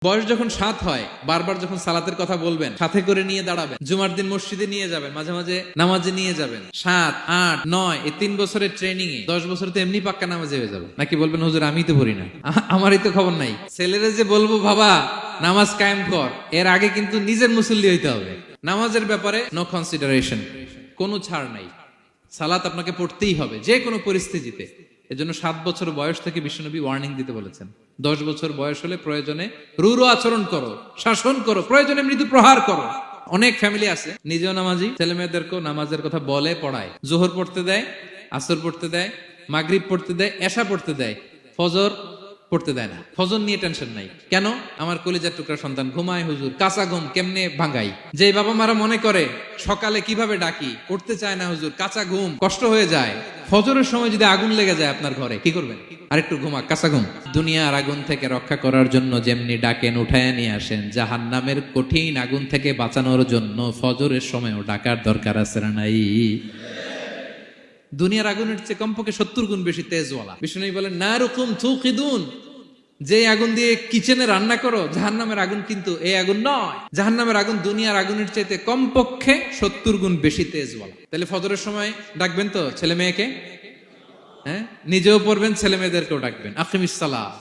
বয়স যখন 7 হয়, বারবার যখন সালাতের কথা বলবেন, সাথে করে নিয়ে দাঁড়াবেন, জুমার দিন মসজিদে নিয়ে যাবেন, মাঝে মাঝে নামাজে নিয়ে যাবেন। 7, 8, 9 এই 3 বছরের ট্রেনিং এ 10 বছর তো এমনি পাক্কা নামাজে হয়ে যাবে। নাকি বলবেন হুজুর আমি তো পড়ি না, আমারই তো খবর নাই। ছেলেরা যে বলবো বাবা নামাজ কায়েম কর, এর আগে কিন্তু নিজের মুসল্লি হইতে হবে। নামাজের ব্যাপারে নো কনসিডারেশন, কোনো ছাড় নাই। সালাত আপনাকে পড়তেই হবে যে কোনো পরিস্থিতিতে। এজন্য 7 বছর বয়স থেকে বিশ্বনবী ওয়ার্নিং দিতে বলেছেন। 10 বছর বয়স হলে প্রয়োজনে রূঢ় আচরণ করো, শাসন করো, প্রয়োজনে মৃদু প্রহার করো। অনেক ফ্যামিলি আছে নিজেও নামাজি, ছেলে মেয়েদেরকেও নামাজের কথা বলে পড়ায়। জোহর পড়তে দেয়, আসর পড়তে দেয়, মাগরিব পড়তে দেয়, এশা পড়তে দেয়, ফজর পড়তে দেয় না। ফজর নিয়ে টেনশন নাই। কেন? আমার কলিজার টুকরা সন্তান ঘুমায় হুজুর, কাঁচা ঘুম কেমনে ভাঙাই। যে বাবা মারা মনে করে সকালে কিভাবে ডাকি, পড়তে চায় না হুজুর, কাঁচা ঘুম কষ্ট হয়ে যায়। ফজরের সময় যদি আগুন লেগে যায় আপনার ঘরে, কি করবেন? আরেকটু ঘুমা, কাঁচা ঘুম। দুনিয়ার আগুন থেকে রক্ষা করার জন্য যেমনি ডাকেন, উঠায় নিয়ে আসেন, জাহান্নামের কঠিন আগুন থেকে বাঁচানোর জন্য ফজরের সময়ও ডাকার দরকার আছে না নাই? দুনিয়ার আগুনের চেয়ে কমপক্ষে 70 গুণ বেশি তেজওয়ালা। বিষ্ণু বলেন নারুকুম তুকিদুন, যে আগুন দিয়ে কিচেনে রান্না করো, জাহান্নামের আগুন কিন্তু এই আগুন নয়। জাহান্নামের আগুন দুনিয়ার আগুনের চাইতে কমপক্ষে 70 গুণ বেশি তেজওয়ালা। তাহলে ফজরের সময় ডাকবেন তো ছেলে মেয়েকে, হ্যাঁ, নিজেও পড়বেন, ছেলে মেয়েদেরকেও ডাকবেন। আকিমিস সালাহ।